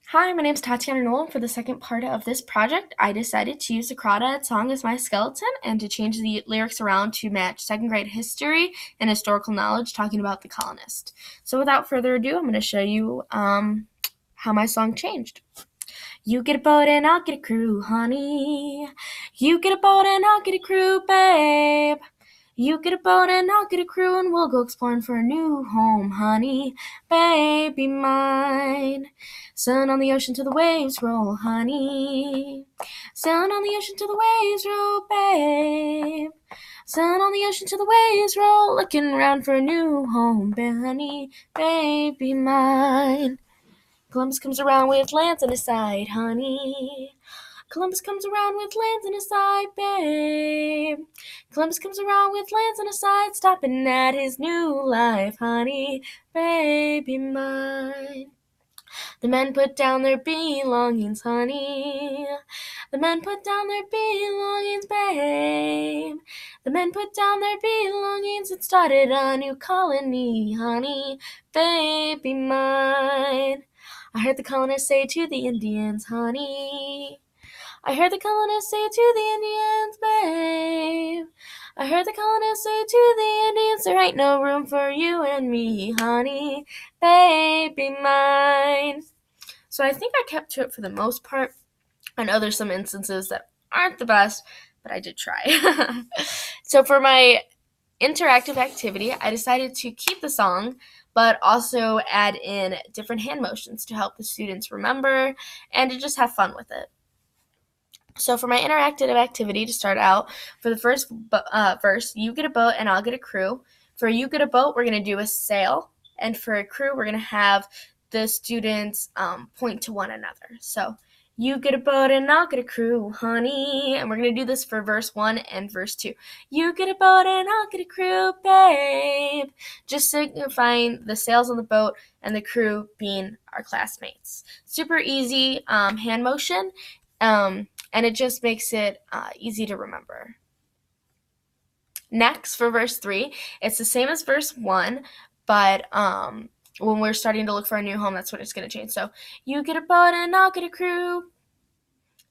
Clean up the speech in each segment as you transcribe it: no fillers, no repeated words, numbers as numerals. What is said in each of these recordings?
Hi, my name is Tatiana Nolan. For the second part of this project, I decided to use the Crawdad song as my skeleton and to change the lyrics around to match second grade history and historical knowledge talking about the colonist. So without further ado, I'm going to show you how my song changed. You get a boat and I'll get a crew, honey. You get a boat and I'll get a crew, babe. You get a boat and I'll get a crew and we'll go exploring for a new home, honey, baby mine. Sun on the ocean till the waves roll, honey. Sun on the ocean till the waves roll, babe. Sun on the ocean till the waves roll, looking around for a new home, honey, baby mine. Columbus comes around with lands in his side, honey. Columbus comes around with lands in his side, babe. Columbus comes around with lands in his side, stopping at his new life, honey, baby mine. The men put down their belongings, honey. The men put down their belongings, babe. The men put down their belongings and started a new colony, honey, baby mine. I heard the colonists say to the Indians, honey. I heard the colonists say to the Indians, babe. I heard the colonists say to the Indians, there ain't no room for you and me, honey, baby mine. So I think I kept to it for the most part. I know there's some instances that aren't the best, but I did try. So for my interactive activity, I decided to keep the song, but also add in different hand motions to help the students remember and to just have fun with it. So for my interactive activity to start out, for the first verse, you get a boat and I'll get a crew. For you get a boat, we're going to do a sail. And for a crew, we're going to have the students point to one another. So you get a boat and I'll get a crew, honey. And we're going to do this for verse 1 and verse 2. You get a boat and I'll get a crew, babe. Just signifying the sails on the boat and the crew being our classmates. Super easy hand motion. And it just makes it easy to remember. Next, for verse 3, it's the same as verse 1, but when we're starting to look for a new home, that's what it's going to change. So, you get a boat and I'll get a crew,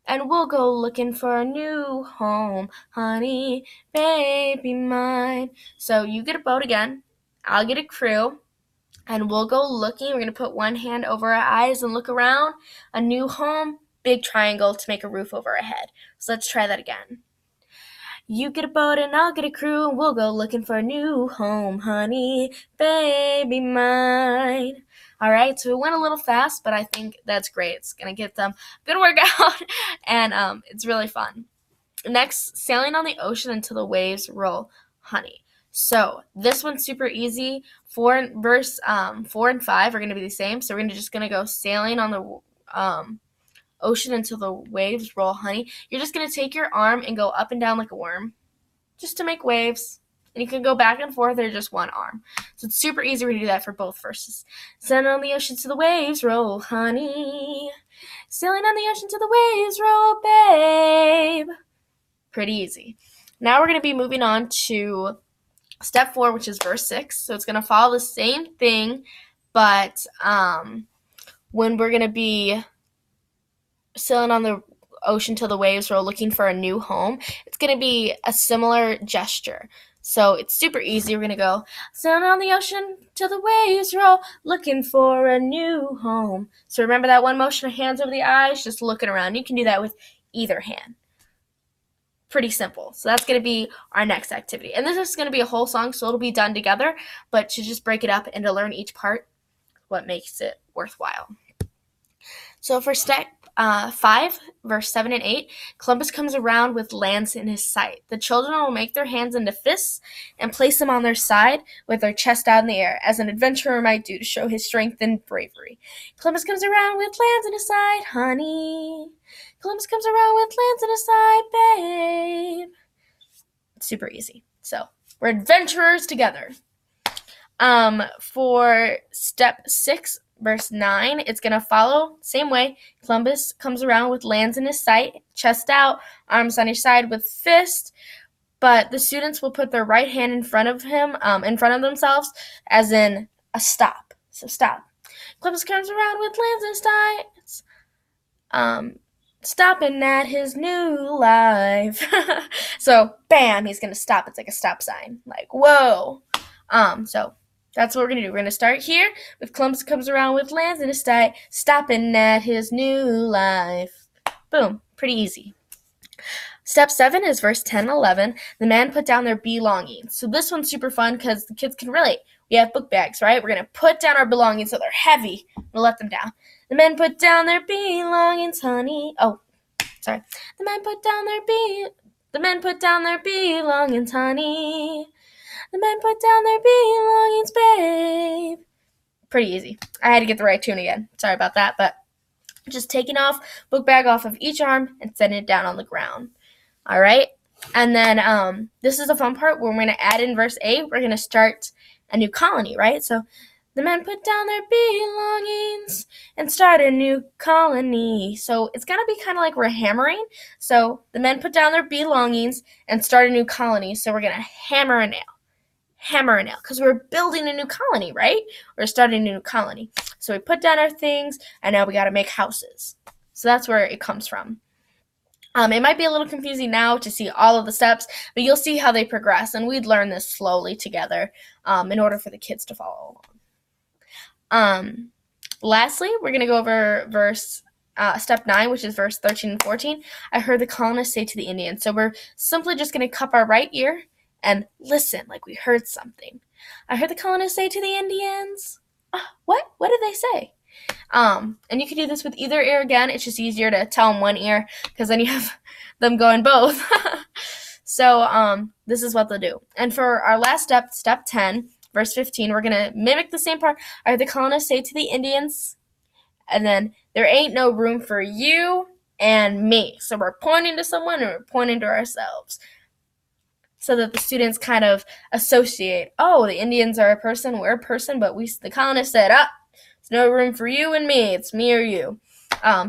and we'll go looking for a new home, honey, baby mine. So, you get a boat again, I'll get a crew, and we'll go looking. We're going to put one hand over our eyes and look around. A new home, big triangle to make a roof over our head. So let's try that again. You get a boat and I'll get a crew and we'll go looking for a new home, honey, baby mine. All right, so it went a little fast, but I think that's great. It's going to get them a good workout, and it's really fun. Next, sailing on the ocean until the waves roll, honey. So this one's super easy. Verse 4 and 5 are going to be the same. So we're just going to go sailing on the ocean until the waves roll, honey. You're just going to take your arm and go up and down like a worm just to make waves. And you can go back and forth or just one arm. So it's super easy to do that for both verses. Sailing on the ocean till the waves roll, honey. Sailing on the ocean till the waves roll, babe. Pretty easy. Now we're going to be moving on to step 4, which is verse 6. So it's going to follow the same thing, but when we're going to be sailing on the ocean till the waves roll, looking for a new home, it's going to be a similar gesture. So it's super easy. We're going to go sailing on the ocean till the waves roll, looking for a new home. So remember that one motion of hands over the eyes, just looking around. You can do that with either hand. Pretty simple. So that's going to be our next activity. And this is going to be a whole song, so it'll be done together, but to just break it up and to learn each part, what makes it worthwhile. So for step 5, verse 7 and 8, Columbus comes around with lands in his sight. The children will make their hands into fists and place them on their side with their chest out in the air, as an adventurer might do to show his strength and bravery. Columbus comes around with lands in his sight, honey. Columbus comes around with lands in his sight, babe. It's super easy. So we're adventurers together. For step 6, verse 9, it's going to follow same way. Columbus comes around with lands in his sight, chest out, arms on each side with fist, but the students will put their right hand in front of him, in front of themselves, as in a stop. So stop. Columbus comes around with lands and sights, stopping at his new life. So, bam, he's gonna stop. It's like a stop sign. Like, whoa. So that's what we're gonna do. We're gonna start here with Columbus comes around with lands in his sight, stopping at his new life. Boom. Pretty easy. Step 7 is verse 10 and 11. The men put down their belongings. So this one's super fun because the kids can relate. We have book bags, right? We're going to put down our belongings so they're heavy. We'll let them down. The men put down their belongings, honey. Oh, sorry. The men put down their belongings, honey. The men put down their belongings, babe. Pretty easy. I had to get the right tune again. Sorry about that, but just taking book bag off of each arm and setting it down on the ground. All right. And then this is the fun part where we're going to add in verse 8. We're going to start a new colony, right? So the men put down their belongings and start a new colony. So it's going to be kind of like we're hammering. So the men put down their belongings and start a new colony. So we're going to hammer a nail. Hammer a nail, because we're building a new colony, right? We're starting a new colony. So we put down our things, and now we got to make houses. So that's where it comes from. It might be a little confusing now to see all of the steps, but you'll see how they progress, and we'd learn this slowly together in order for the kids to follow along. Lastly, we're going to go over step 9, which is verse 13 and 14. I heard the colonists say to the Indians. So we're simply just going to cup our right ear and listen like we heard something. I heard the colonists say to the Indians. What? What did they say? And you can do this with either ear again. It's just easier to tell them one ear because then you have them going both. So this is what they'll do. And for our last step, step 10, verse 15, we're going to mimic the same part. I heard the colonists say to the Indians, and then there ain't no room for you and me. So we're pointing to someone and we're pointing to ourselves, so that the students kind of associate, oh, the Indians are a person, we're a person, but the colonists said, there's no room for you and me, it's me or you.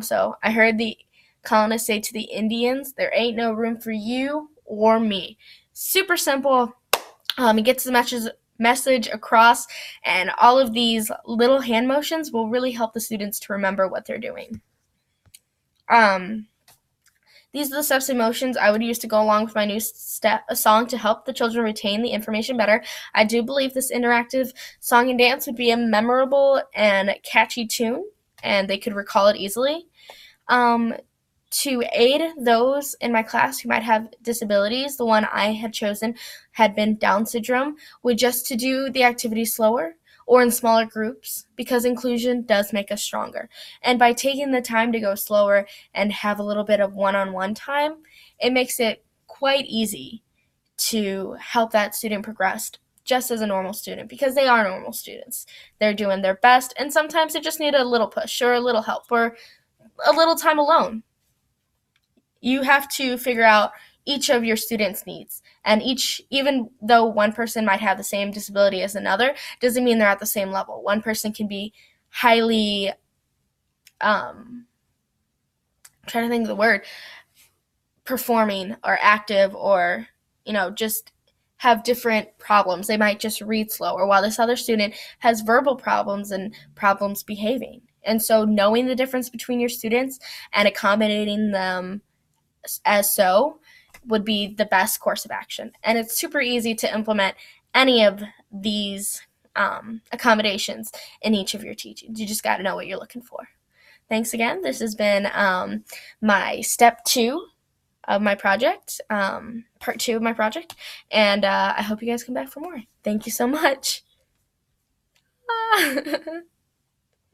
So I heard the colonists say to the Indians, there ain't no room for you or me. Super simple. It gets the message across, and all of these little hand motions will really help the students to remember what they're doing. These are the steps and motions I would use to go along with my new song to help the children retain the information better. I do believe this interactive song and dance would be a memorable and catchy tune, and they could recall it easily. To aid those in my class who might have disabilities, the one I had chosen had been Down syndrome, would just to do the activity slower or in smaller groups, because inclusion does make us stronger. And by taking the time to go slower and have a little bit of one-on-one time, it makes it quite easy to help that student progress just as a normal student, because they are normal students. They're doing their best, and sometimes they just need a little push or a little help or a little time alone. You have to figure out each of your students' needs. And even though one person might have the same disability as another, doesn't mean they're at the same level. One person can be highly, I'm trying to think of the word, performing or active, or, just have different problems. They might just read slower, while this other student has verbal problems and problems behaving. And so knowing the difference between your students and accommodating them as so would be the best course of action. And it's super easy to implement any of these accommodations in each of your teachings. You just got to know what you're looking for. Thanks again. This has been my step 2 of my project, part 2 of my project, and I hope you guys come back for more. Thank you so much.